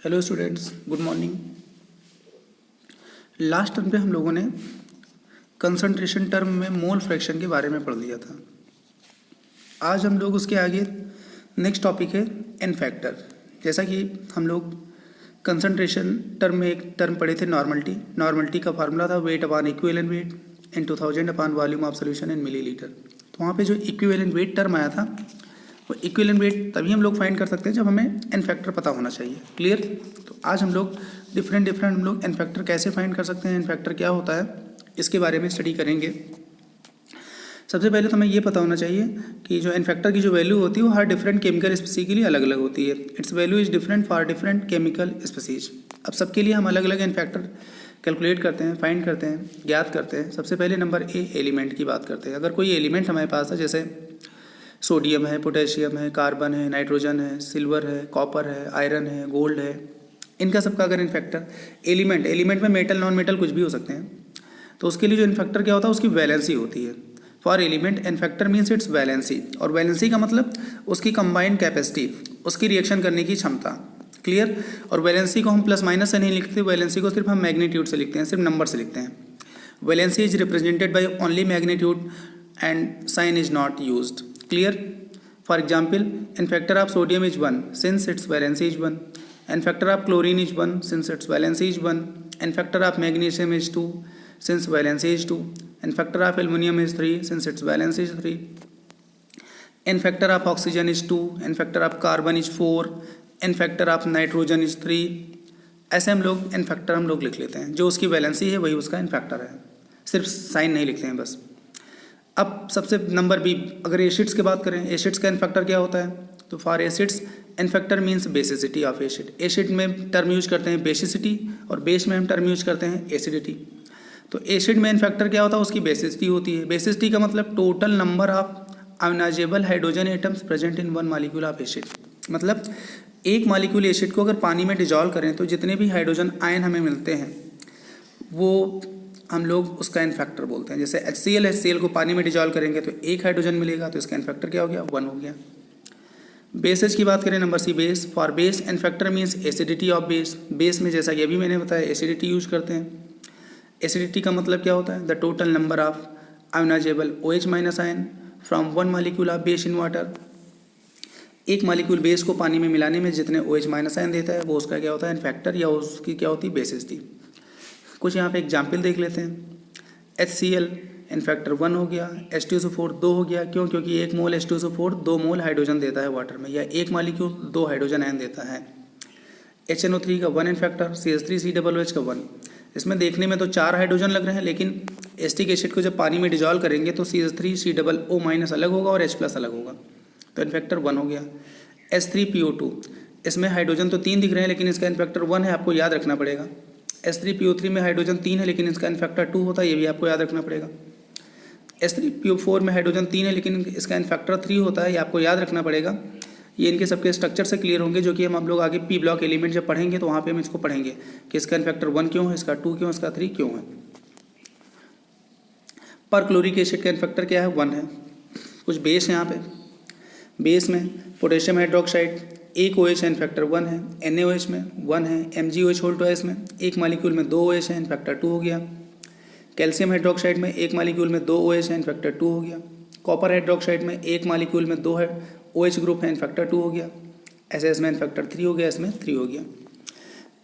Hello students, good morning. Last term पे हम लोगों ने कंसंट्रेशन टर्म में मोल फ्रैक्शन के बारे में पढ़ लिया था। आज हम लोग उसके आगे नेक्स्ट टॉपिक है एन फैक्टर। जैसा कि हम लोग कंसंट्रेशन टर्म में एक टर्म पढ़े थे नॉर्मलिटी का फार्मूला था weight upon equivalent weight in 2000 upon volume of solution in millilitre. तो वहाँ पे जो इक्विवेलेंट वेट टर्म आया था वो इक्विवेलेंट वेट तभी हम लोग फाइंड कर सकते हैं जब हमें एन फैक्टर पता होना चाहिए। क्लियर? तो आज हम लोग डिफरेंट हम लोग एन फैक्टर कैसे फाइंड कर सकते हैं, एन फैक्टर क्या होता है, इसके बारे में स्टडी करेंगे। सबसे पहले तो हमें ये पता होना चाहिए कि जो एन फैक्टर की जो वैल्यू होती है वो हर डिफरेंट केमिकल स्पीसीज के लिए अलग अलग होती है। It's value is different for different chemical species. अब सबके लिए हम अलग अलग एन फैक्टर कैलकुलेट करते हैं, फाइंड करते हैं, ज्ञात करते हैं। सबसे पहले नंबर ए एलिमेंट की बात करते हैं। अगर कोई एलिमेंट हमारे पास है, जैसे सोडियम है, पोटेशियम है, कार्बन है, नाइट्रोजन है, सिल्वर है, कॉपर है, आयरन है, गोल्ड है, इनका सबका अगर इन फैक्टर एलिमेंट में मेटल नॉन मेटल कुछ भी हो सकते हैं, तो उसके लिए जो इन फैक्टर क्या होता है उसकी वैलेंसी होती है। For element n factor means its valency, और वैलेंसी का मतलब उसकी कंबाइंड कैपेसिटी, उसकी रिएक्शन करने की क्षमता। क्लियर? और वैलेंसी को हम प्लस माइनस से नहीं लिखते, वैलेंसी को सिर्फ हम मैग्नीट्यूड से लिखते हैं, सिर्फ नंबर से लिखते हैं। Valency is represented by only magnitude and sign is not used. Clear? For example, n factor of sodium is 1 since its valency is 1. N factor of chlorine is 1 since its valency is 1. N factor of magnesium is 2 since valency is 2. N factor of aluminum is 3 since its valency is 3. N factor of oxygen is 2. N factor of carbon is 4. N factor of nitrogen is 3. ऐसे हम लोग n factor हम लोग लिख लेते हैं। जो उसकी वैलेंसी है वही उसका n फैक्टर है, सिर्फ साइन नहीं लिखते हैं बस। अब सबसे नंबर बी, अगर एसिड्स की बात करें, एसिड्स का एन फैक्टर क्या होता है? तो for acids n factor means basicity of acid. Acid में टर्म यूज करते हैं बेसिसिटी, और बेस में हम टर्म यूज करते हैं एसिडिटी। तो एसिड में एन फैक्टर क्या होता है? उसकी बेसिसिटी होती है। बेसिसिटी का मतलब total number of ionisable hydrogen atoms present in one molecule of acid. मतलब एक मॉलिक्यूल एसिड को अगर पानी में डिजॉल्व करें तो जितने भी हाइड्रोजन आयन हमें मिलते हैं वो हम लोग उसका एन फैक्टर बोलते हैं। जैसे HCl को पानी में डिजॉल्व करेंगे तो एक हाइड्रोजन मिलेगा, तो इसका एन फैक्टर क्या हो गया? 1 हो गया। बेसेज की बात करें, नंबर सी base. For base n factor means acidity of base. Base में जैसा कि अभी मैंने बताया एसिडिटी यूज करते हैं। एसिडिटी का मतलब क्या होता है? The total number of ionisable OH minus ion from one molecule of base in water. एक मॉलिक्यूल बेस को पानी में मिलाने में जितने OH माइनस आयन देता है वो उसका क्या होता है? एन फैक्टर, या उसकी क्या होती है? बेसिसिटी। कुछ यहाँ पे एग्जाम्पल देख लेते हैं। HCl एन फैक्टर 1 हो गया, H2SO4 2 हो गया। क्यों? क्योंकि 1 मोल H2SO4 2 मोल हाइड्रोजन देता है वाटर में, या एक मॉलिक्यूल 2 हाइड्रोजन आयन देता है। HNO3 का 1 एन फैक्टर, CH3COOH का 1। इसमें देखने में तो 4 हाइड्रोजन लग रहे हैं, लेकिन एसिटिक एसिड को जब पानी में डिजॉल्व करेंगे तो CH3COO माइनस अलग होगा और H प्लस अलग होगा, तो एन फैक्टर 1 हो गया। H3PO2, इसमें हाइड्रोजन तो 3 दिख रहे हैं लेकिन इसका एन फैक्टर 1 है, आपको याद रखना पड़ेगा। H3PO3 में हाइड्रोजन 3 है लेकिन इसका एन फैक्टर 2 होता है, ये भी आपको याद रखना पड़ेगा। H3PO4 में हाइड्रोजन 3 है लेकिन इसका एन फैक्टर 3 होता है, ये आपको याद रखना पड़ेगा। ये इनके सबके स्ट्रक्चर से क्लियर होंगे, जो कि हम लोग आगे पी ब्लॉक एलिमेंट जब पढ़ेंगे तो वहाँ पे हम इसको पढ़ेंगे कि इसका एन फैक्टर 1 क्यों है, इसका 2 क्यों, इसका 3 क्यों है। पर क्लोरिक एसिड का एन फैक्टर क्या है? 1 है। कुछ बेस है यहाँ पे। बेस में पोटेशियम हाइड्रोक्साइड, एक OH एन फैक्टर 1 है, NaOH में 1 है, MgOH होल ट्वाइस में एक मॉलिक्यूल में 2 OH है, एन फैक्टर 2 हो गया। कैल्शियम हाइड्रोक्साइड में एक मॉलिक्यूल में 2 OH है, एन फैक्टर 2 हो गया। कॉपर हाइड्रोक्साइड में एक मॉलिक्यूल में 2 है OH ग्रुप है, एन फैक्टर 2 हो गया। ऐसे इसमें एन फैक्टर 3 हो गया, इसमें 3 हो गया।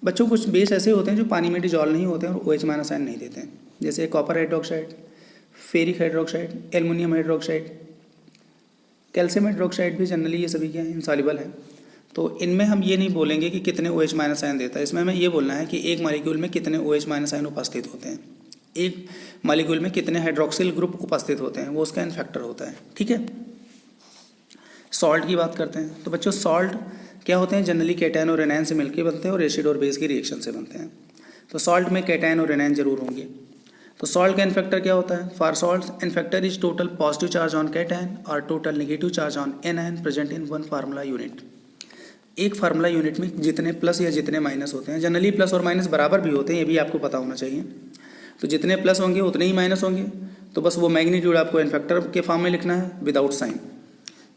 बच्चों कुछ बेस ऐसे होते हैं जो पानी में डिजॉल्व नहीं होते हैं और OH माइनस आयन नहीं देते हैं, जैसे copper hydroxide, ferric hydroxide, aluminium hydroxide, calcium hydroxide भी जनरली ये सभी क्या है? इनसॉल्युबल है। तो इनमें हम ये नहीं बोलेंगे कि कितने OH माइनस आयन देता है, इसमें हमें ये बोलना है कि एक मॉलिक्यूल में कितने OH माइनस आयन उपस्थित होते हैं, एक मॉलिक्यूल में कितने हाइड्रोक्सिल ग्रुप उपस्थित होते हैं, वो उसका एन फैक्टर होता है। ठीक है। सॉल्ट की बात करते हैं। तो बच्चों सॉल्ट क्या होते हैं? जनरली कैटायन और एनायन से मिलकर बनते हैं और एसिड और बेस की रिएक्शन से बनते हैं। तो सॉल्ट में कैटायन और एनायन जरूर होंगे। तो सॉल्ट का एन फैक्टर क्या होता है? For salt n factor is total positive charge on cation और total negative charge on anion present in one formula unit. एक फार्मूला यूनिट में जितने प्लस या जितने माइनस होते हैं, जनरली प्लस और माइनस बराबर भी होते हैं, ये भी आपको पता होना चाहिए। तो जितने प्लस होंगे उतने ही माइनस होंगे, तो बस वो मैग्नीट्यूड आपको एन फैक्टर के फॉर्म में लिखना है विदाउट साइन।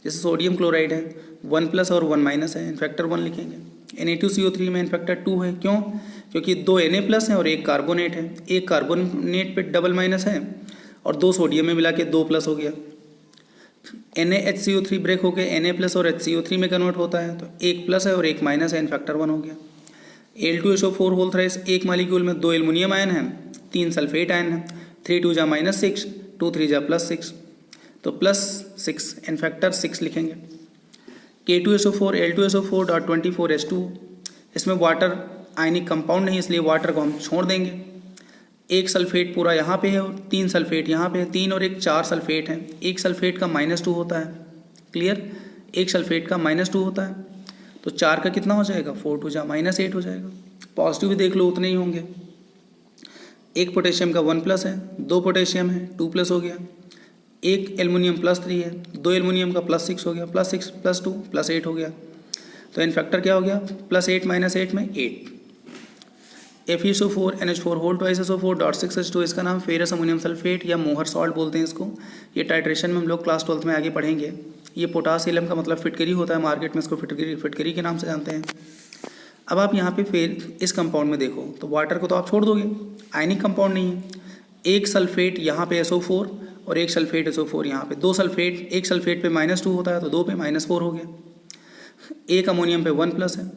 जैसे सोडियम क्लोराइड है, 1 प्लस और 1 माइनस है, एन फैक्टर 1 लिखेंगे। Na2CO3 में इनफैक्टर 2 है, क्यों? क्योंकि 2 Na+ हैं और एक कार्बोनेट है, एक कार्बोनेट पे डबल माइनस है और 2 सोडियम में मिला के 2+ हो गया। NaHCO3 ब्रेक होकर Na+ और HCO3 में कन्वर्ट होता है, तो एक प्लस है और एक माइनस है, इनफैक्टर 1 हो गया। Al2SO4 होल थ्राइस, एक मालिक्यूल में 2 एल्युमिनियम आयन है, 3 सल्फेट आयन है, 3 2 जा -6, 2 3 जा +6, तो +6 इनफैक्टर 6 लिखेंगे। K2SO4 Al2SO4.24H2, इसमें वाटर आयनिक कंपाउंड नहीं, इसलिए वाटर को हम छोड़ देंगे। एक सल्फेट पूरा यहाँ पे है और 3 सल्फेट यहाँ पे है, 3 और 1 4 सल्फेट हैं। एक सल्फेट का -2 होता है, क्लियर? एक सल्फेट का -2 होता है, तो 4 का कितना हो जाएगा? 4 2 जा -8 हो जाएगा। पॉजिटिव भी देख लो उतने ही होंगे। एक पोटेशियम का 1+ है, 2 पोटेशियम है 2+ हो गया, एक एल्युमिनियम +3 है, 2 एल्युमिनियम का +6 हो गया, +6 +2 +8 हो गया। तो इनफैक्टर क्या हो गया? +8 -8 में 8। FeSO4 NH4 whole twice SO4.6H2, इसका नाम फेरस अमोनियम सल्फेट या मोहर सॉल्ट बोलते हैं इसको। ये टाइट्रेशन में हम लोग क्लास 12th में आगे पढ़ेंगे। ये पोटासियम का मतलब फिटकरी होता है, मार्केट में इसको फिटकरी के नाम से जानते हैं। अब आप यहाँ पे फिर इस कंपाउंड में देखो तो वाटर को तो आप छोड़ दोगे, आयनिक कंपाउंड नहीं है। एक सल्फेट यहाँ पे SO4 और एक सल्फेट SO4 यहाँ पे, 2 सल्फेट, एक सल्फेट पे -2 होता है तो 2 पे -4 हो गया। एक अमोनियम पे 1+ है,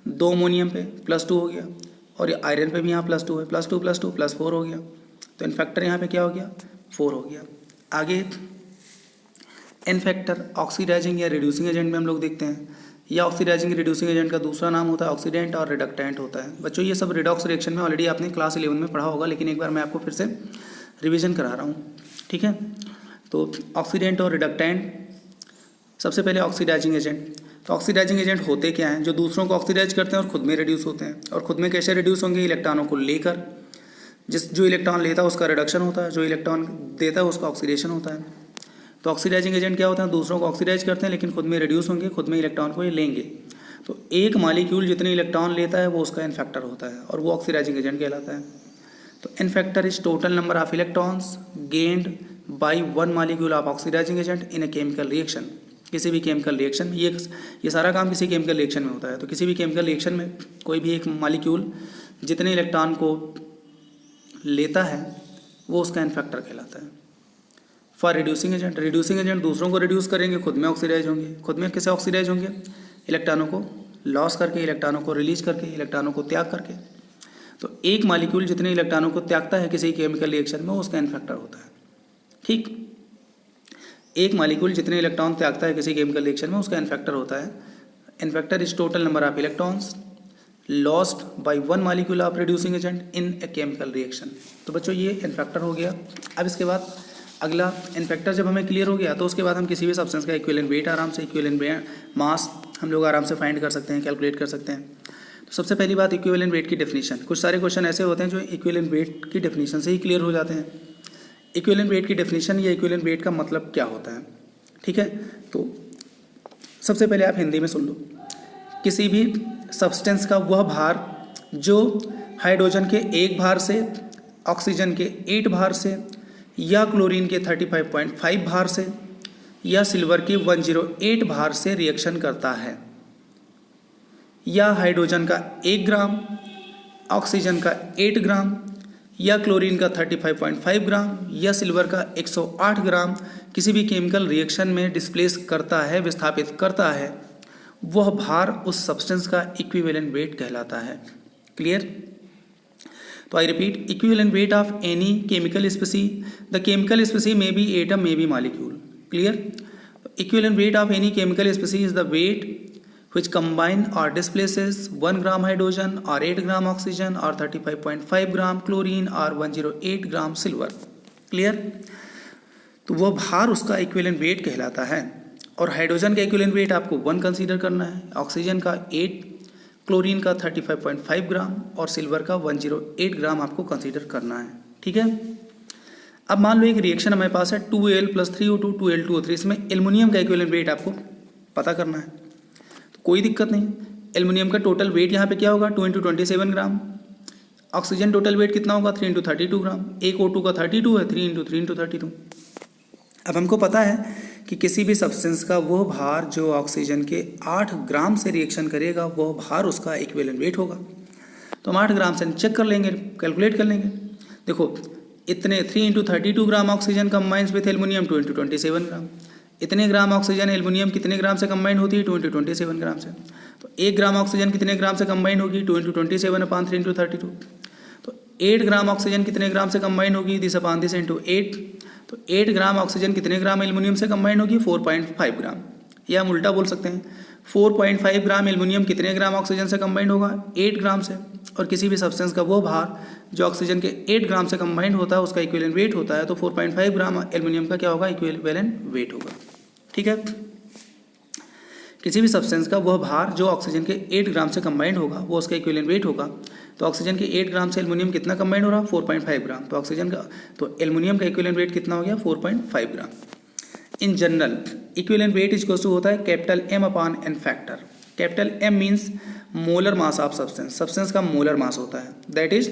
2 अमोनियम पे +2 हो गया और आयरन पे भी यहाँ +2 है, +2 +2 +4 हो गया। तो इनफैक्टर यहाँ पे क्या हो गया? 4 हो गया। आगे इनफैक्टर ऑक्सीडाइजिंग या रिड्यूसिंग एजेंट में हम लोग देखते हैं, या ऑक्सीडाइजिंग रिड्यूसिंग एजेंट का दूसरा नाम होता है ऑक्सीडेंट और रिडक्टेंट होता है। बच्चों ये सब रिडॉक्स रिएक्शन में ऑलरेडी आपने क्लास 11 में पढ़ा होगा, लेकिन एक बार मैं आपको फिर से रिविजन करा रहा हूँ, ठीक है? तो ऑक्सीडेंट और रिडक्टेंट, सबसे पहले ऑक्सीडाइजिंग एजेंट। तो ऑक्सीडाइजिंग एजेंट होते क्या हैं? जो दूसरों को ऑक्सीडाइज करते हैं और खुद में रिड्यूस होते हैं। और खुद में कैसे रिड्यूस होंगे? इलेक्ट्रॉनों को लेकर, जो इलेक्ट्रॉन लेता है उसका रिडक्शन होता है, जो इलेक्ट्रॉन देता है उसका ऑक्सीडेशन होता है। तो ऑक्सीडाइजिंग एजेंट क्या होता है? दूसरों को ऑक्सीडाइज करते हैं लेकिन खुद में रिड्यूस होंगे, खुद में इलेक्ट्रॉन को ये लेंगे। तो एक मालिक्यूल जितने इलेक्ट्रॉन लेता है वो उसका इनफैक्टर होता है और वो ऑक्सीडाइजिंग एजेंट कहलाता है। तो n factor is total number of electrons gained by one molecule of oxidising agent in a chemical reaction. किसी भी केमिकल रिएक्शन में ये सारा काम किसी केमिकल रिएक्शन में होता है। तो किसी भी केमिकल रिएक्शन में कोई भी एक मालिक्यूल जितने इलेक्ट्रॉन को लेता है वो उसका इनफैक्टर कहलाता है। फॉर रिड्यूसिंग एजेंट दूसरों को रिड्यूस करेंगे, खुद में ऑक्सीडाइज होंगे। खुद में कैसे ऑक्सीडाइज होंगे? इलेक्ट्रॉनों को लॉस करके, इलेक्ट्रॉनों को रिलीज करके, इलेक्ट्रॉनों को त्याग करके। तो एक मालिक्यूल जितने इलेक्ट्रॉनों को त्यागता है किसी केमिकल रिएक्शन में उसका इनफैक्टर होता है, ठीक? एक मालिक्यूल जितने इलेक्ट्रॉन त्यागता है किसी केमिकल रिएक्शन में उसका इनफैक्टर होता है। N factor is total number of electrons lost by one molecule of reducing agent in a chemical reaction. तो बच्चों ये इनफैक्टर हो गया। अब इसके बाद अगला इनफैक्टर जब हमें क्लियर हो गया तो उसके बाद हम किसी भी सब्सटेंस का इक्विवेलेंट वेट आराम से, इक्विवेलेंट मास हम लोग आराम से फाइंड कर सकते हैं, कैलकुलेट कर सकते हैं। तो सबसे पहली बात इक्विवेलेंट वेट की डेफिनेशन। कुछ सारे क्वेश्चन ऐसे होते हैं जो इक्विवेलेंट वेट की डेफिनेशन से ही क्लियर हो जाते हैं। इक्विवेलेंट वेट की डेफिनेशन या इक्विवेलेंट वेट का मतलब क्या होता है, ठीक है? तो सबसे पहले आप हिंदी में सुन लो। किसी भी सब्सटेंस का वह भार जो हाइड्रोजन के 1 भार से, ऑक्सीजन के 8 भार से, या क्लोरीन के 35.5 भार से, या सिल्वर के 108 भार से रिएक्शन करता है, या हाइड्रोजन का 1 ग्राम, ऑक्सीजन का 8 ग्राम, या क्लोरीन का 35.5 ग्राम, या सिल्वर का 108 ग्राम किसी भी केमिकल रिएक्शन में डिस्प्लेस करता है, विस्थापित करता है, वह भार उस सब्सटेंस का इक्विवेलेंट वेट कहलाता है। क्लियर? तो I repeat, equivalent weight of any chemical species, the chemical species may be atom may be molecule. Clear? Equivalent weight of any chemical species is the weight which combine or displaces 1 gram hydrogen or 8 gram oxygen or 35.5 gram chlorine or 108 gram silver। Clear? तो वह भार उसका equivalent weight कहलाता है। और hydrogen का equivalent wait आपको 1 consider करना है, ऑक्सीजन का 8, क्लोरीन का 35.5 ग्राम और सिल्वर का 108 ग्राम आपको कंसीडर करना है, ठीक है? अब मान लो एक रिएक्शन हमारे पास है 2Al + 3O2 2Al2O3, इसमें एल्युमिनियम का इक्विवेलेंट वेट आपको पता करना है। कोई दिक्कत नहीं, एल्युमिनियम का टोटल वेट यहाँ पे क्या होगा? 2 × 27 ग्राम। ऑक्सीजन टोटल वेट कितना होगा? 3 × 32 ग्राम। एक O2 का 32 है, 3 × 3 × 32। अब हमको पता है कि किसी भी सब्सटेंस का वो भार जो ऑक्सीजन के 8 ग्राम से रिएक्शन करेगा वो भार उसका इक्विवेलेंट वेट होगा। तो हम 8 ग्राम से चेक कर लेंगे, कैलकुलेट कर लेंगे। देखो इतने 3 × 32 gram oxygen combines with aluminium 2 × 27 ग्राम। इतने ग्राम ऑक्सीजन एल्युमिनियम कितने ग्राम से कंबाइंड होती है? 2 × 27 ग्राम से। तो 1 ग्राम ऑक्सीजन कितने ग्राम से कंबाइंड होगी? 2 × 27/3 × 32। तो 8 ग्राम ऑक्सीजन कितने ग्राम से कंबाइंड होगी? This upon this into 8। तो 8 ग्राम ऑक्सीजन कितने ग्राम एल्युमिनियम से कंबाइंड होगी? 4.5 ग्राम। या हम उल्टा बोल सकते हैं 4.5 ग्राम एल्युमिनियम कितने ग्राम ऑक्सीजन से कंबाइंड होगा? 8 ग्राम से। और किसी भी सब्सटेंस का वो भार जो ऑक्सीजन के 8 ग्राम से कंबाइंड होता है उसका इक्विवेलेंट वेट होता है। तो 4.5 ग्राम एल्युमिनियम का क्या होगा? इक्विवेलेंट वेट होगा। ठीक है, किसी भी सब्सटेंस का वह भार जो ऑक्सीजन के 8 ग्राम से कंबाइंड होगा वो उसका इक्विवेलेंट वेट होगा। तो ऑक्सीजन के 8 ग्राम से एल्युमिनियम कितना कंबाइंड हो रहा? 4.5 ग्राम। तो ऑक्सीजन का तो एल्युमिनियम का इक्विवेलेंट वेट कितना हो गया? 4.5 gram. In general equivalent weight equals to होता है capital M upon N factor. Capital M means molar mass of substance. Substance का मोलर मास होता है, दैट इज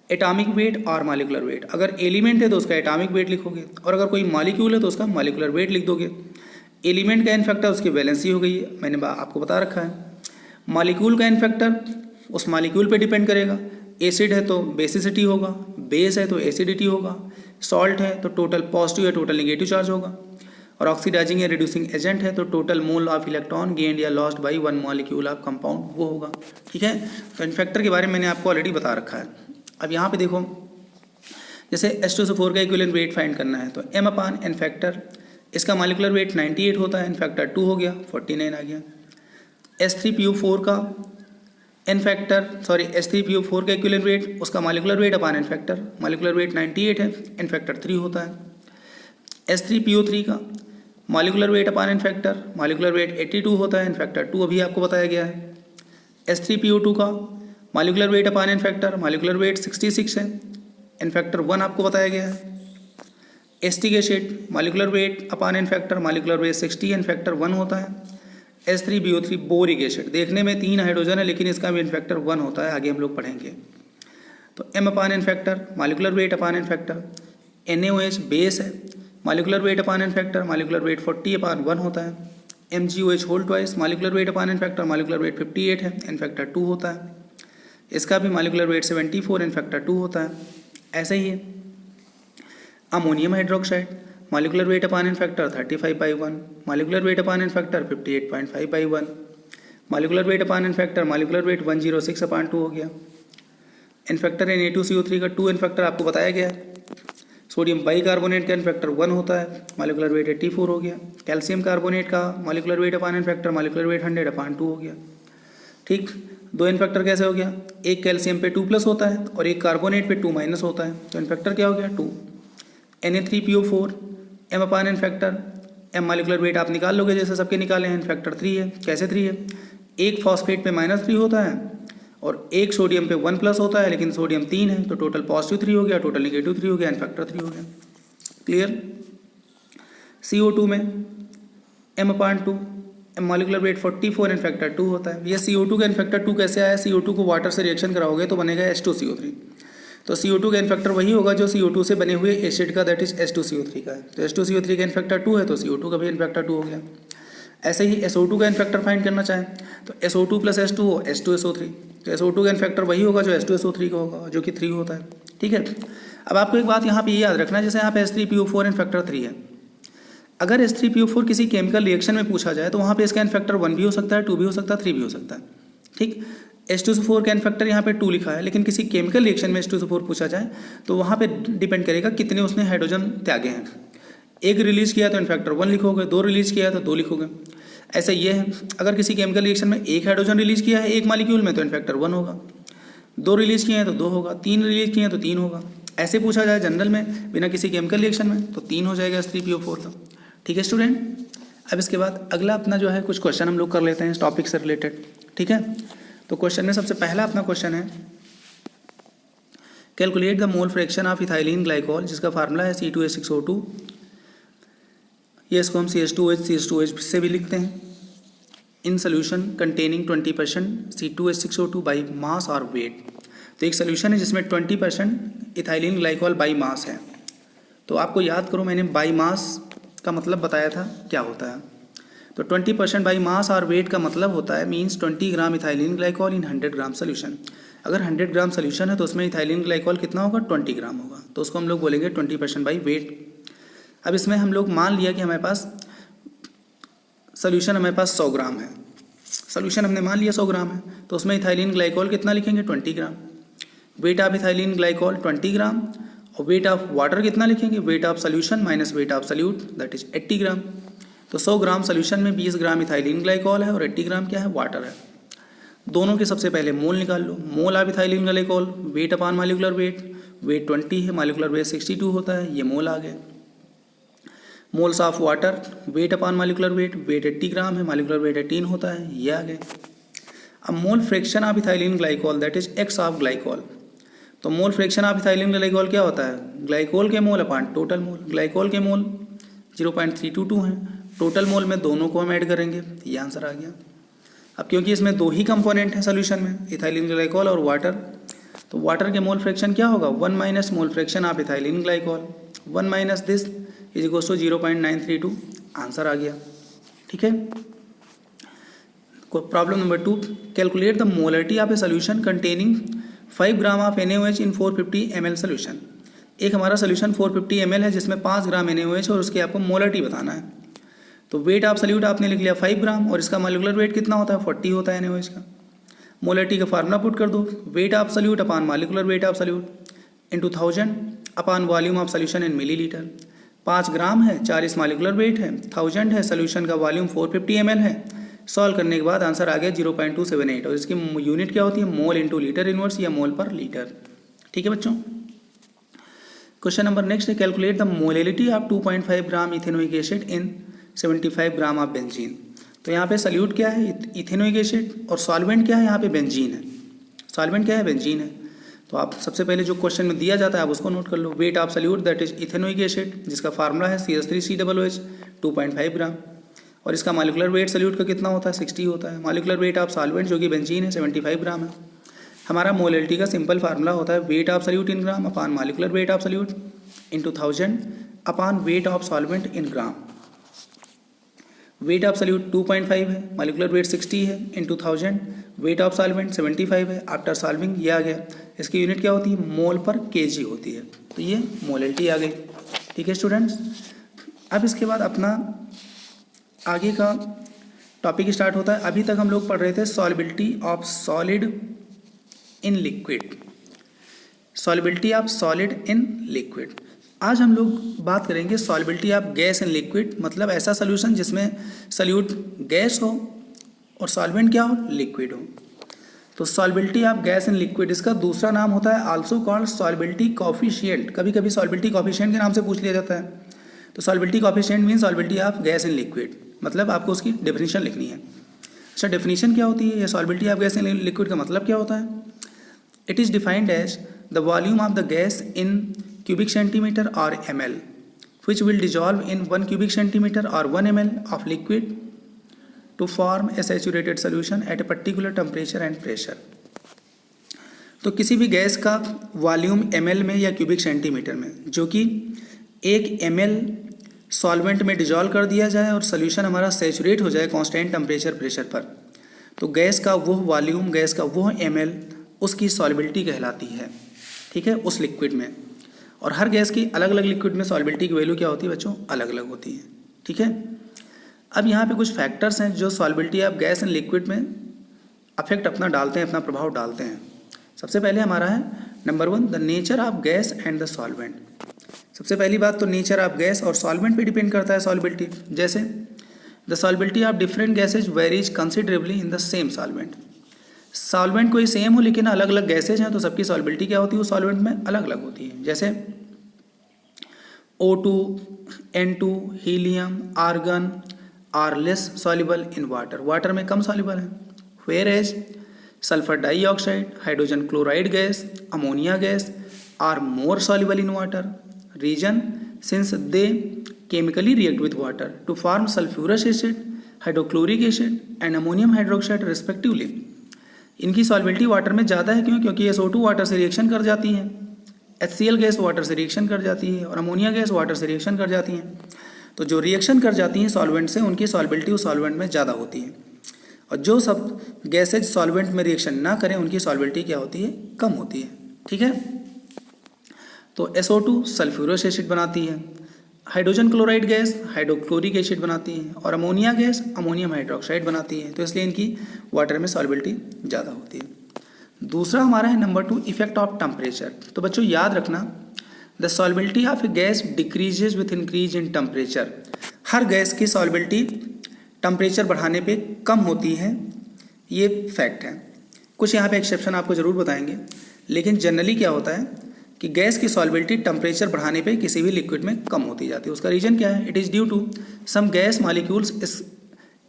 एटॉमिक वेट और मॉलिक्यूलर वेट। अगर एलिमेंट है तो उसका एटॉमिक वेट लिखोगे, और अगर कोई मॉलिक्यूल है तो उसका मॉलिक्यूलर वेट लिख दोगे। एलिमेंट का एन फैक्टर उसकी वैलेंसी हो गई है, मैंने आपको बता रखा है। मॉलिक्यूल का एन फैक्टर उस मॉलिक्यूल पे डिपेंड करेगा। एसिड है तो बेसिसिटी होगा, बेस है तो एसिडिटी होगा, सॉल्ट है तो टोटल पॉजिटिव या टोटल नेगेटिव चार्ज होगा, और ऑक्सीडाइजिंग या रिड्यूसिंग एजेंट है तो total mole of electron gained या lost by 1 molecule of compound वो होगा। ठीक है, तो एन फैक्टर के बारे में मैंने आपको ऑलरेडी बता रखा है। अब यहाँ पे देखो, जैसे H2SO4 का इक्विवेलेंट वेट फाइंड करना है तो M अपॉन एन फैक्टर, इसका मॉलिक्यूलर वेट 98 होता है, एन फैक्टर 2 हो गया, 49 आ गया। H3PO4 का एन फैक्टर H3PO4 का इक्विवेलेंट वेट, उसका molecular weight upon n factor, molecular weight 98 है, एन फैक्टर 3 होता है। H3PO3 का molecular weight upon n factor, molecular weight 82 होता है, एन फैक्टर 2 अभी आपको बताया गया है। H3PO2 का molecular weight upon n factor, molecular weight 66 है, एन फैक्टर 1 आपको बताया गया है। Acetic acid molecular weight upon n factor, molecular weight 60, n factor 1 होता है। H3BO3 बोरिक एसिड, देखने में 3 हाइड्रोजन है लेकिन इसका भी एन फैक्टर 1 होता है, आगे हम लोग पढ़ेंगे। तो M upon n factor, molecular weight upon n factor. NaOH base है, molecular weight upon n factor, molecular weight 40/1 होता है। MgOH whole twice, molecular weight upon n factor, molecular weight 58 है, एन फैक्टर 2 होता है। इसका भी मॉलिक्यूलर वेट 74, एन फैक्टर 2 होता है। ऐसे ही है ammonium hydroxide, molecular weight upon n factor 35/1, molecular weight upon n factor 58.5/1, molecular weight upon n factor, molecular weight 106/2 हो गया। एन फैक्टर Na2CO3 का 2 एन फैक्टर आपको बताया गया है। सोडियम बाइकार्बोनेट का एन फैक्टर 1 होता है, मॉलिक्यूलर वेट 84 हो गया। कैल्शियम कार्बोनेट का molecular weight upon n factor, molecular weight 100/2 हो गया। ठीक, 2 एन फैक्टर कैसे हो गया? एक कैल्शियम पे 2+ होता है और एक कार्बोनेट पे 2- होता है, तो एन फैक्टर क्या हो गया? 2। Na3PO4 M upon n factor, M molecular weight आप निकाल लोगे जैसे सबके निकाले हैं, एन फैक्टर 3 है। कैसे 3 है? एक फॉस्फेट पे -3 होता है और एक सोडियम पे 1+ होता है, लेकिन सोडियम 3 है तो टोटल पॉजिटिव 3 हो गया, टोटल नेगेटिव 3 हो गया, एन फैक्टर 3 हो गया। क्लियर? CO2 में M upon 2, M molecular weight 44, n factor 2 होता है। ये CO2 का एन फैक्टर 2 कैसे आया? CO2 को वाटर से रिएक्शन कराओगे तो बनेगा H2CO3। तो CO2 का एन फैक्टर वही होगा जो CO2 से बने हुए एसिड का, दैट इज H2CO3 का है। तो H2CO3 का एन फैक्टर 2 है तो CO2 का भी एन फैक्टर 2 हो गया। ऐसे ही SO2 का एन फैक्टर फाइंड करना चाहें तो SO2 + H2 हो H2SO3, तो SO2 का एन फैक्टर वही होगा जो H2SO3 का होगा, जो कि 3 होता है। ठीक है, अब आपको एक बात यहाँ पे याद रखना है, जैसे यहाँ पे H3PO4 एन फैक्टर 3 है, अगर H3PO4 किसी केमिकल रिएक्शन में पूछा जाए तो वहाँ पे इसका एन फैक्टर 1 भी हो सकता है, 2 भी हो सकता है, 3 भी हो सकता है। ठीक, H2SO4 का एन फैक्टर यहाँ पे 2 लिखा है, लेकिन किसी केमिकल रिएक्शन में H2SO4 पूछा जाए तो वहाँ पे डिपेंड करेगा कितने उसने हाइड्रोजन त्यागे हैं। एक रिलीज किया तो एन फैक्टर 1 लिखोगे, 2 रिलीज किया तो 2 लिखोगे। ऐसे ये है, अगर किसी केमिकल रिएक्शन में एक हाइड्रोजन रिलीज किया है एक मॉलिक्यूल में तो एन फैक्टर 1 होगा, 2 रिलीज किए हैं तो 2 होगा, 3 रिलीज किए हैं तो 3 होगा। ऐसे पूछा जाए जनरल में बिना किसी केमिकल रिएक्शन में तो 3 हो जाएगा H3PO4 का। ठीक है स्टूडेंट, अब इसके बाद अगला अपना जो है कुछ क्वेश्चन हम लोग कर लेते हैं इस टॉपिक से रिलेटेड। ठीक है, तो क्वेश्चन में सबसे पहला अपना क्वेश्चन है calculate the mole fraction of ethylene glycol, जिसका फार्मूला है C2H6O2। ये इसको हम CH2OH से भी लिखते हैं। In solution containing 20% C2H6O2 by mass और वेट। तो एक सोल्यूशन है जिसमें 20% इथाइलिन ग्लाइकोल बाई मास है। तो आपको याद करो, मैंने बाई मास का मतलब बताया था क्या होता है। तो 20% बाई मास और वेट का मतलब होता है मीन्स 20 ग्राम इथाइलिन ग्लाइकॉल इन 100 ग्राम सोल्यूशन। अगर 100 ग्राम सोल्यूशन है तो उसमें इथाइलिन ग्लाइकॉल कितना होगा, 20 ग्राम होगा, तो उसको हम लोग बोलेंगे 20% बाई वेट। अब इसमें हम लोग मान लिया कि हमारे पास सोल्यूशन हमारे पास 100 ग्राम है, सोल्यूशन हमने मान लिया 100 ग्राम है, तो उसमें इथाइलिन ग्लाइकॉल कितना लिखेंगे, 20 ग्राम। वेट ऑफ इथाइलिन ग्लाइकॉल 20 ग्राम, और वेट ऑफ वाटर कितना लिखेंगे, weight of solution minus weight of solute that is 80 ग्राम। तो 100 ग्राम सोल्यूशन में 20 ग्राम इथाइलिन ग्लाइकॉल है और 80 ग्राम क्या है, वाटर है। दोनों के सबसे पहले मोल निकाल लो। Mole of ethylene glycol weight upon molecular weight, weight 20 है, मालिकुलर वेट 62 होता है, ये मोल आ गए। Moles of water weight upon molecular weight, weight 80 gram है, मालिकुलर वेट 18 होता है, ये आ गए। अब mole fraction of ethylene glycol that is x of glycol. तो mole fraction of ethylene glycol क्या होता है, ग्लाइकॉल के mole upon total mole. Glycol के मोल 0.322 हैं, टोटल मोल में दोनों को हम ऐड करेंगे, ये आंसर आ गया। अब क्योंकि इसमें दो ही कंपोनेंट हैं सोल्यूशन में, इथाइलिन ग्लाइकॉल और वाटर, तो वाटर के मोल फ्रैक्शन क्या होगा, 1 minus mole fraction of ethylene glycol, 1 minus this is equals to 0.932, answer आ गया। ठीक है। Problem number 2, calculate the molarity of a solution containing 5 gram of NaOH in 450 ml solution. एक हमारा सोल्यूशन 450 ml है जिसमें 5 ग्राम NaOH और उसकी आपको मोलरिटी बताना है। तो वेट ऑफ सोल्यूट आपने लिख लिया 5 ग्राम और इसका मॉलिक्यूलर वेट कितना होता है, 40 होता है NaOH का। मोलरिटी का फार्मूला पुट कर दो, weight of solute upon molecular weight of solute into 1000 upon volume of solution in millilitre. 5 ग्राम है, 40 मॉलिक्यूलर वेट है, 1000 है, सोल्यूशन का वॉल्यूम 450 ml है। सॉल्व करने के बाद आंसर आ गया 0.278 और इसकी यूनिट क्या होती है, मोल इंटू लीटर इनवर्स या मोल पर लीटर। ठीक है बच्चों। क्वेश्चन नंबर नेक्स्ट है, calculate the molarity of 2.5 gram ethanoic acid in 75 gram of benzene. तो यहाँ पे सल्यूट क्या है, इथेनोइक एसिड, और सॉल्वेंट क्या है, यहाँ पे बेंजीन है। सॉल्वेंट क्या है, बेंजीन है। तो आप सबसे पहले जो क्वेश्चन में दिया जाता है आप उसको नोट कर लो। Weight of solute that is ethanoic acid जिसका फार्मूला है CH3COOH 2.5 ग्राम, और इसका मॉलिक्यूलर वेट सल्यूट का कितना होता है, 60 होता है। मॉलिक्यूलर वेट ऑफ सॉल्वेंट जो कि बेंजीन है 75 ग्राम है। हमारा मोलरिटी का सिंपल फार्मूला होता है wait of salute in gram upon molecular weight of salute into 1000 upon weight of solvent in gram. Wait of salute 2.5 है, मॉलिक्यूलर वेट 60 है, इंटू 1000, वेट ऑफ सॉल्वेंट 75 है। आफ्टर सॉल्विंग ये आ गया। इसकी unit क्या होती है, मोल पर kg होती है। तो ये मोलरिटी आ गई। ठीक है स्टूडेंट्स। अब इसके बाद अपना आगे का टॉपिक स्टार्ट होता है। अभी तक हम लोग पढ़ रहे थे solubility of solid in liquid, solubility of solid in liquid. आज हम लोग बात करेंगे solubility of gas in liquid, मतलब ऐसा सोल्यूशन जिसमें सल्यूट गैस हो और सॉल्वेंट क्या हो, लिक्विड हो। तो solubility of gas in liquid, इसका दूसरा नाम होता है आल्सो कॉल्ड सॉल्युबिलिटी कोफिशिएंट। कभी कभी सॉल्युबिलिटी कोफिशिएंट के नाम से पूछ लिया जाता है। तो solubility coefficient mean solubility of gas in liquid, मतलब आपको उसकी डेफिनेशन लिखनी है। अच्छा, डेफिनेशन क्या होती है, या solubility of gas in liquid का मतलब क्या होता है। It is defined as the volume of the gas in cubic centimeter or ml which will dissolve in 1 cubic centimeter or 1 ml of liquid to form a saturated solution at a particular temperature and pressure। तो किसी भी gas का volume ml में या cubic centimetre में, जो कि 1 ml solvent में डिजॉल्व कर दिया जाए और सोल्यूशन हमारा सैचुरेट हो जाए कांस्टेंट टेम्परेचर प्रेशर पर, तो गैस का वो वॉल्यूम, गैस का वो ml उसकी सॉल्युबिलिटी कहलाती है। ठीक है, उस लिक्विड में। और हर गैस की अलग अलग लिक्विड में सॉल्युबिलिटी की वैल्यू क्या होती है बच्चों, अलग अलग होती है। ठीक है। अब यहाँ पे कुछ फैक्टर्स हैं जो solubility of gas and liquid में अफेक्ट अपना डालते हैं, अपना प्रभाव डालते हैं। सबसे पहले हमारा है number 1 the nature of gas and the solvent. सबसे पहली बात तो नेचर ऑफ गैस और सॉल्वेंट पे डिपेंड करता है सॉल्युबिलिटी। जैसे the solubility of different gases varies considerably in the same solvent. Solvent कोई सेम हो लेकिन अलग अलग गैसेज हैं तो सबकी सॉल्युबिलिटी क्या होती है, वो सॉल्वेंट में अलग अलग होती है। जैसे O2, N2, helium, argon are less soluble in water, water में कम सॉल्युबल है। Whereas sulphur dioxide, hydrogen chloride gas, ammonia gas are more soluble in water. Reason since they chemically react with water to form sulphurous acid, hydrochloric acid and ammonium hydroxide respectively. इनकी solubility water में ज़्यादा है, क्यों, क्योंकि SO2 water से reaction कर जाती है, HCl गैस वाटर से रिएक्शन कर जाती है और अमोनिया गैस वाटर से रिएक्शन कर जाती हैं। तो जो रिएक्शन कर जाती हैं सॉल्वेंट से उनकी सॉल्बिलिटी उस सॉल्वेंट में ज़्यादा होती है, और जो सब गैसेज सॉल्वेंट में रिएक्शन ना करें उनकी सॉल्बिलिटी क्या होती है, कम होती है। ठीक है। तो SO2 सल्फ्यूरस एसिड बनाती है, hydrogen chloride gas hydrochloric acid बनाती है, और अमोनिया गैस अमोनियम हाइड्रोक्साइड बनाती है। तो इसलिए इनकी वाटर में सॉल्बिलिटी ज़्यादा होती है। दूसरा हमारा है नंबर 2 इफेक्ट ऑफ टेम्परेचर। तो बच्चों याद रखना, the solubility of a gas decreases with increase in temperature. हर गैस की सॉल्बिलिटी टेम्परेचर बढ़ाने पे कम होती है, ये फैक्ट है। कुछ यहाँ पे एक्सेप्शन आपको ज़रूर बताएंगे, लेकिन जनरली क्या होता है कि गैस की सॉल्बिलिटी टेम्परेचर बढ़ाने पे किसी भी लिक्विड में कम होती जाती है। उसका रीज़न क्या है? It is due to some gas molecules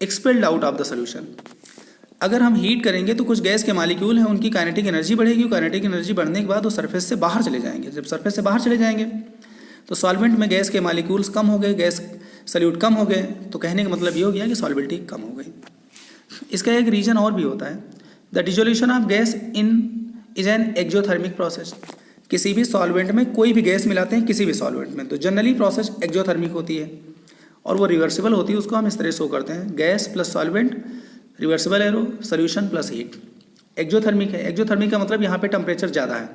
expelled out of the solution. अगर हम हीट करेंगे तो कुछ गैस के मॉलिक्यूल हैं, उनकी काइनेटिक एनर्जी बढ़ेगी, काइनेटिक एनर्जी बढ़ने के बाद वो सरफेस से बाहर चले जाएंगे। जब सरफेस से बाहर चले जाएंगे तो सॉल्वेंट में गैस के मॉलिक्यूल्स कम हो गए, गैस सॉल्यूट कम हो गए, तो कहने का मतलब ये हो गया कि सॉल्बिलिटी कम हो गई। इसका एक रीज़न और भी होता है, the dissolution of gas is an exothermic process. किसी भी सॉल्वेंट में कोई भी गैस मिलाते हैं किसी भी सॉल्वेंट में, तो जनरली प्रोसेस एक्सोथर्मिक होती है और वो रिवर्सिबल होती है। उसको हम इस तरह शो करते हैं, gas plus solvent reversible arrow, solution plus heat. Exothermic है, एक्सोथर्मिक का मतलब यहाँ पे टेम्परेचर ज़्यादा है,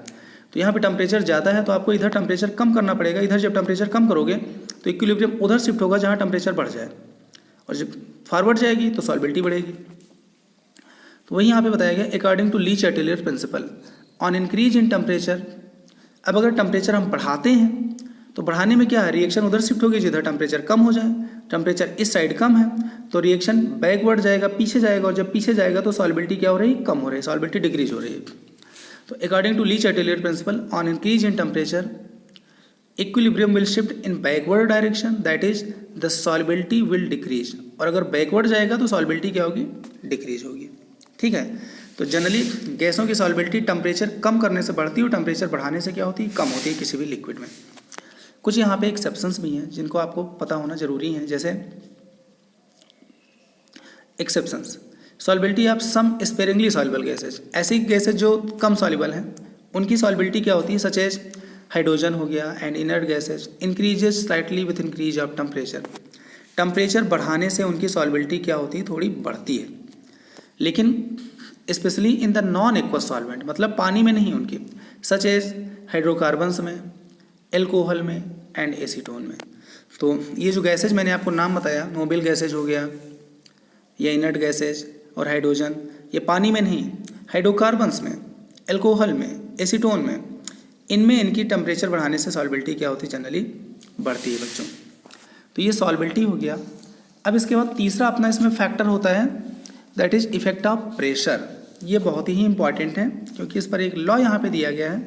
तो यहाँ पे टेम्परेचर ज़्यादा है तो आपको इधर टेम्परेचर कम करना पड़ेगा। इधर जब टेम्परेचर कम करोगे तो इक्विलिब्रियम उधर शिफ्ट होगा जहाँ टेम्परेचर बढ़ जाए, और जब फॉरवर्ड जाएगी तो सॉल्बिलिटी बढ़ेगी। तो वही यहाँ पे बताया गया, according to le Chatelier principle on increase in temperature. अब अगर टेम्परेचर हम बढ़ाते हैं तो बढ़ाने में क्या है, रिएक्शन उधर शिफ्ट होगी जिधर टेम्परेचर कम हो जाए। टेम्परेचर इस साइड कम है तो रिएक्शन बैकवर्ड जाएगा, पीछे जाएगा, और जब पीछे जाएगा तो सॉल्बिलिटी क्या हो रही है, कम हो रही है, सॉल्बिलिटी डिक्रीज हो रही है। तो according to le Chatelier principle on increase in temperature equilibrium will shift in backward direction, that is the solubility will decrease. और अगर बैकवर्ड जाएगा तो सॉल्बिलिटी क्या होगी, डिक्रीज होगी। ठीक है। तो जनरली गैसों की सॉल्बिलिटी टेम्परेचर कम करने से बढ़ती है और टेम्परेचर बढ़ाने से क्या होती है, कम होती है किसी भी लिक्विड में। कुछ यहाँ पे एक्सेप्शंस भी हैं जिनको आपको पता होना जरूरी है। जैसे exceptions, solubility of some sparingly soluble gases, ऐसी गैसेज जो कम सॉल्युबल हैं उनकी सॉल्बिलिटी क्या होती है, सच एज हाइड्रोजन हो गया and inert gases increases slightly with increase of temperature. Temperature बढ़ाने से उनकी सॉल्बिलिटी क्या होती है, थोड़ी बढ़ती है, लेकिन specially in the non aqueous solvent, मतलब पानी में नहीं उनकी, सच एज हाइड्रोकार्बन्स में, एल्कोहल में एंड एसीटोन में। तो ये जो गैसेज मैंने आपको नाम बताया, नोबेल गैसेज हो गया या इनर्ट गैसेज और हाइड्रोजन, ये पानी में नहीं, हाइड्रोकार्बन्स में, एल्कोहल में, एसीटोन में, इनमें इनकी टेम्परेचर बढ़ाने से सॉल्बिलिटी क्या होती है, जनरली बढ़ती है बच्चों। तो ये सॉल्बिलिटी हो गया। अब इसके बाद तीसरा अपना इसमें फैक्टर होता है, that is effect of pressure. ये बहुत ही इंपॉर्टेंट है क्योंकि इस पर एक लॉ यहाँ पे दिया गया है,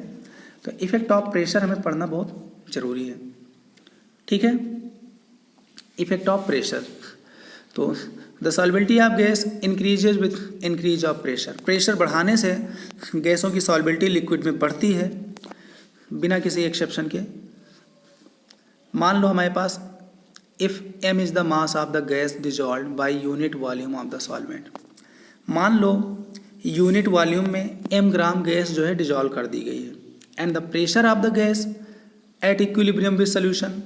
तो इफेक्ट ऑफ प्रेशर हमें पढ़ना बहुत जरूरी है। ठीक है। इफेक्ट ऑफ प्रेशर, तो the solubility of gas increases with increase of pressure. Pressure बढ़ाने से गैसों की सॉल्बिलिटी लिक्विड में बढ़ती है बिना किसी एक्सेप्शन के। मान लो हमारे पास if m is the mass of the gas dissolve by unit volume of the solvent. मान लो यूनिट वॉल्यूम में m ग्राम गैस जो है डिजॉल्व कर दी गई है, and the pressure of the gas at equilibrium with solution.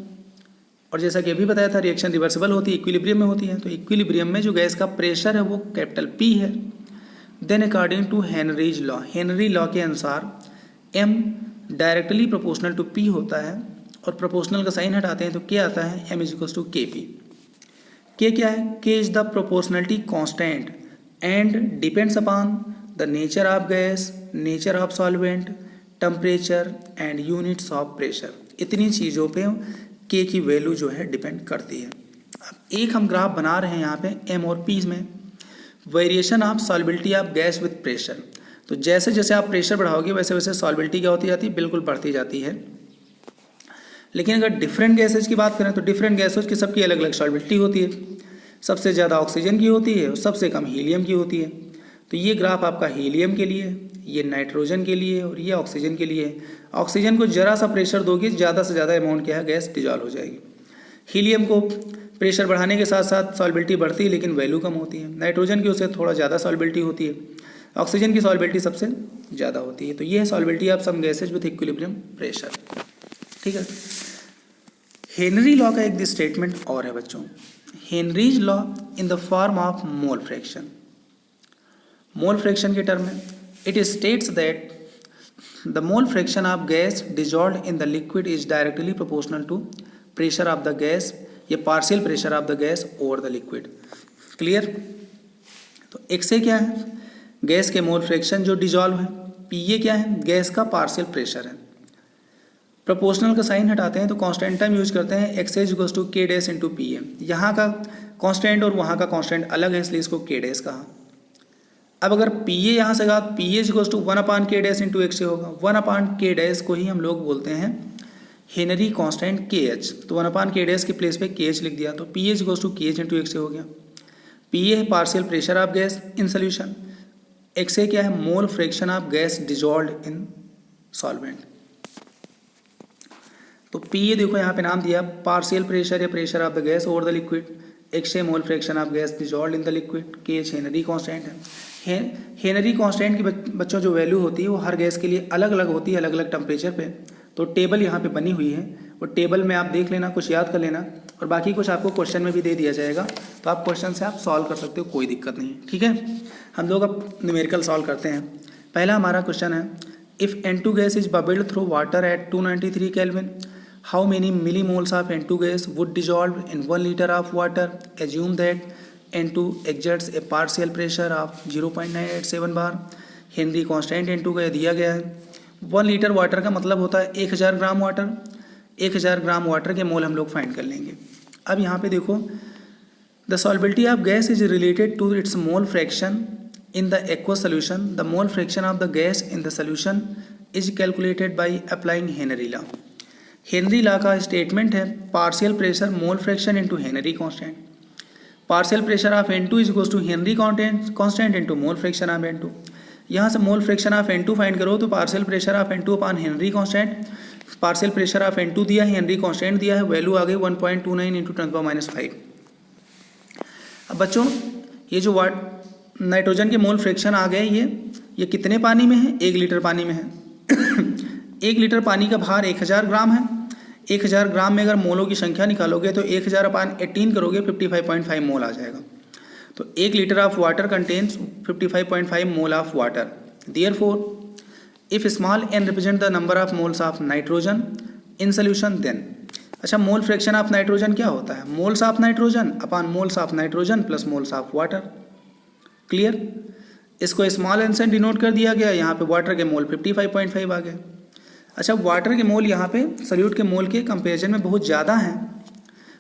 और जैसा कि अभी बताया था रिएक्शन रिवर्सिबल होती है, इक्विलिब्रियम में होती है, तो इक्विलिब्रियम में जो गैस का प्रेशर है वो कैपिटल P है। Then according to Henry's law, Henry law के अनुसार m directly proportional to P होता है, और प्रोपोर्शनल का साइन हटाते हैं तो क्या आता है, m is equal to KP। K क्या है, K is the proportionality constant and depends upon the nature of gas, nature of solvent, temperature and units of pressure. इतनी चीज़ों पे K की वैल्यू जो है डिपेंड करती है। अब एक हम ग्राफ बना रहे हैं यहाँ पे M और P में, variation of solubility of gas with pressure. तो जैसे जैसे आप प्रेशर बढ़ाओगे वैसे वैसे सॉल्बिलिटी क्या होती जाती है, बिल्कुल बढ़ती जाती है। लेकिन अगर डिफरेंट गैसेज की बात करें तो डिफरेंट गैसेज की सबकी अलग अलग सॉल्बिलिटी होती है। सबसे ज़्यादा ऑक्सीजन की होती है और सबसे कम हीलियम की होती है। तो ये ग्राफ आपका हीलियम के लिए, ये नाइट्रोजन के लिए और ये ऑक्सीजन के लिए। ऑक्सीजन को ज़रा सा प्रेशर दोगे, ज़्यादा से ज़्यादा अमाउंट क्या है, गैस डिजॉल्व हो जाएगी। हीलियम को प्रेशर बढ़ाने के साथ साथ सॉल्बिलिटी बढ़ती है लेकिन वैल्यू कम होती है। नाइट्रोजन की उससे थोड़ा ज़्यादा सॉल्बिलिटी होती है, ऑक्सीजन की सॉल्बिलिटी सबसे ज़्यादा होती है। तो ये है solubility of some gases with equilibrium pressure. ठीक है। हेनरी लॉ का एक स्टेटमेंट और है बच्चों, Henry's law in the form of mole fraction. Mole fraction के टर्म में it states that the mole fraction of gas dissolved in the liquid is directly proportional to pressure of the gas या partial pressure of the gas over the liquid. Clear? तो XA क्या है? Gas के mole fraction जो dissolve है। PA क्या है? Gas का पार्शियल प्रेशर है। प्रोपोर्शनल का साइन हटाते हैं तो कांस्टेंट टर्म यूज करते हैं, XA equals to K dash into PA। यहाँ का कांस्टेंट और वहाँ का कांस्टेंट अलग है, इसलिए इसको K डैश कहा। अब अगर PA यहाँ से कहा, PA equals to 1/K dash into XA होगा। 1/K डैश को ही हम लोग बोलते हैं हेनरी कांस्टेंट KH। तो 1/K डैश के प्लेस पे KH लिख दिया, तो PA equals to KH into XA हो गया। PA है partial pressure of gas in solution, XA क्या है? Mole fraction of gas dissolved in solvent. तो PA देखो यहाँ पे नाम दिया पार्शियल प्रेशर या pressure of the gas over the liquid, XA mole fraction of gas dissolved in the liquid, KH Henry constant है। हेनरी कांस्टेंट की बच्चों जो वैल्यू होती है वो हर गैस के लिए अलग अलग होती है, अलग अलग टेम्परेचर पे। तो टेबल यहाँ पे बनी हुई है, वो टेबल में आप देख लेना, कुछ याद कर लेना, और बाकी कुछ आपको क्वेश्चन में भी दे दिया जाएगा, तो आप क्वेश्चन से आप सॉल्व कर सकते हो, कोई दिक्कत नहीं। ठीक है, हम लोग अब न्यूमेरिकल सॉल्व करते हैं। पहला हमारा क्वेश्चन है, if N2 gas is bubbled through water at 293 kelvin, how many millimoles of N2 gas would dissolve in 1 liter of water? Assume that N2 exerts a partial pressure of 0.987 bar. Henry constant N2 का दिया गया है। 1 litre water का मतलब होता है 1000 gram water. 1000 gram water के मोल हम लोग फाइंड कर लेंगे। अब यहाँ पे देखो, the solubility of gas is related to its mole fraction in the aqueous solution. The mole fraction of the gas in the solution is calculated by applying Henry law. Henry law का statement है partial pressure mole fraction into Henry constant. Partial pressure of N2 is equals to Henry constant into mole fraction of N2। यहाँ से मोल fraction of N2 find करो तो partial pressure of N2 upon Henry constant, partial pressure of N2 दिया है, Henry constant दिया है, value आ गई 1.29 into 10⁻⁵। अब बच्चों ये जो नाइट्रोजन के मोल फ्रैक्शन आ गए, ये कितने पानी में है? 1 लीटर पानी में है। 1 लीटर पानी का भार 1000 ग्राम है। 1000 ग्राम में अगर मोलों की संख्या निकालोगे तो 1000/18 करोगे 55.5 मोल आ जाएगा। तो 1 litre of water contains 55.5 mole of water. Therefore if small n represent the number of moles of nitrogen in solution then. अच्छा, मोल फ्रैक्शन ऑफ नाइट्रोजन क्या होता है? Moles of nitrogen upon moles of nitrogen plus moles of water. Clear? इसको small n से denote कर दिया गया। यहाँ पे वाटर के मोल 55.5 आ गए। अच्छा, वाटर के मोल यहाँ पे सॉल्यूट के मोल के कंपेरिजन में बहुत ज़्यादा हैं,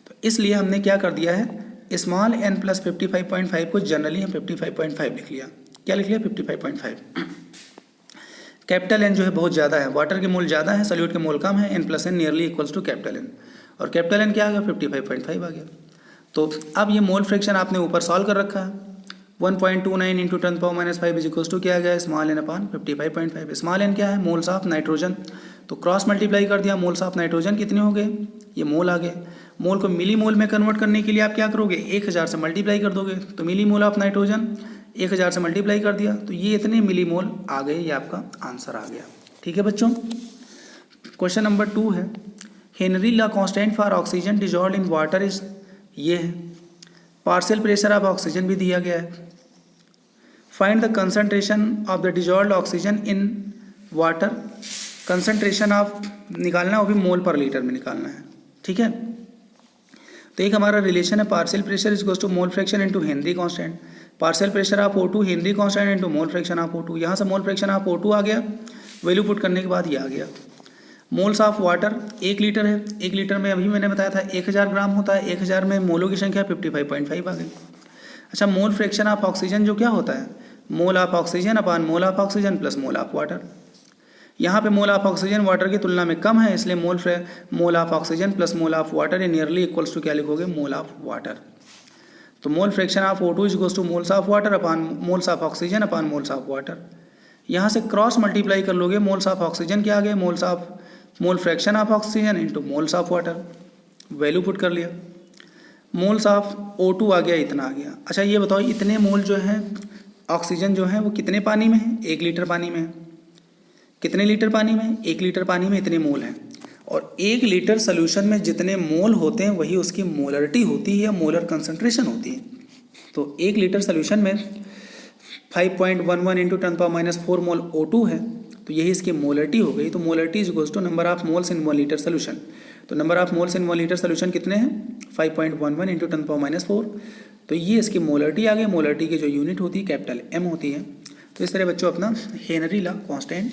तो इसलिए हमने क्या कर दिया है, स्मॉल n प्लस 55.5 को जनरली हम 55.5 लिख लिया। क्या लिख लिया? 55.5। कैपिटल N जो है बहुत ज़्यादा है, वाटर के मोल ज़्यादा है, सॉल्यूट के मोल कम है, n plus n nearly equals to capital N, और कैपिटल N क्या आ गया? 55.5 आ गया। तो अब ये मोल फ्रैक्शन आपने ऊपर सॉल्व कर रखा है। 1.29 इंटू 10⁻⁵ इज इक्वल्स टू क्या आ गया? Small n upon 55.5। Small n क्या है? Moles of nitrogen. तो क्रॉस मल्टीप्लाई कर दिया, मोल्स ऑफ नाइट्रोजन कितने हो गए? ये मोल आ गए। मोल को मिली मोल में कन्वर्ट करने के लिए आप क्या करोगे? 1000 से मल्टीप्लाई कर दोगे, तो मिली मोल ऑफ नाइट्रोजन 1000 से मल्टीप्लाई कर दिया, तो ये इतने मिली मोल आ गए, ये आपका आंसर आ गया। ठीक है बच्चों, क्वेश्चन नंबर 2 है, Henry law constant for oxygen dissolved in water is, ये है। पार्शियल प्रेशर ऑफ ऑक्सीजन भी दिया गया है। Find the concentration of the dissolved oxygen in water. Concentration of निकालना, वो भी मोल पर लीटर में निकालना है। ठीक है, तो एक हमारा रिलेशन है partial pressure is equals to mole fraction into Henry constant. Partial pressure of O2 Henry constant into mole fraction of O2। यहाँ से मोल फ्रैक्शन ऑफ O2 आ गया, वैल्यू पुट करने के बाद ये आ गया। मोल्स ऑफ वाटर 1 लीटर है। 1 लीटर में अभी मैंने बताया था 1000 ग्राम होता है। 1000 में मोलों की संख्या 55.5 आ गई। अच्छा, मोल फ्रैक्शन ऑफ ऑक्सीजन जो क्या होता है? मोल of oxygen upon mole of oxygen plus mole of water. यहाँ पे मोल ऑफ ऑक्सीजन वाटर की तुलना में कम है, इसलिए mole of oxygen plus mole of water nearly equals to क्या लिखोगे? Mole of water. तो mole fraction of O2 is equals to moles of water upon moles of oxygen upon moles of water. यहाँ से cross multiply कर लोगे, moles of oxygen क्या आ गए? मोल fraction of oxygen into moles of water, value put कर लिया। Moles of O2 आ गया, इतना आ गया। अच्छा, ये बताओ इतने मोल जो है ऑक्सीजन जो है वो कितने पानी में है? 1 लीटर पानी में है। कितने लीटर पानी में? 1 लीटर पानी में इतने मोल हैं। और 1 लीटर सोल्यूशन में जितने मोल होते हैं वही उसकी मोलरिटी होती है या मोलर कंसंट्रेशन होती है। तो 1 लीटर सोल्यूशन में 5.11 इंटू 10⁻⁴ मोल O2 है, तो यही इसकी मोलरिटी हो गई। तो molarity is equals to number of moles in 1 litre solution. तो number of moles in 1 litre solution कितने हैं? 5.11 इंटू 10⁻⁴। तो ये इसकी मोलरिटी आ गई। मोलरिटी की जो यूनिट होती है कैपिटल M होती है। तो इस तरह बच्चों अपना Henry law constant,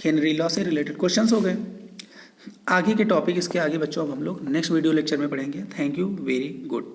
Henry law से रिलेटेड क्वेश्चंस हो गए। आगे के टॉपिक इसके आगे बच्चों अब हम लोग नेक्स्ट वीडियो लेक्चर में पढ़ेंगे। Thank you very good.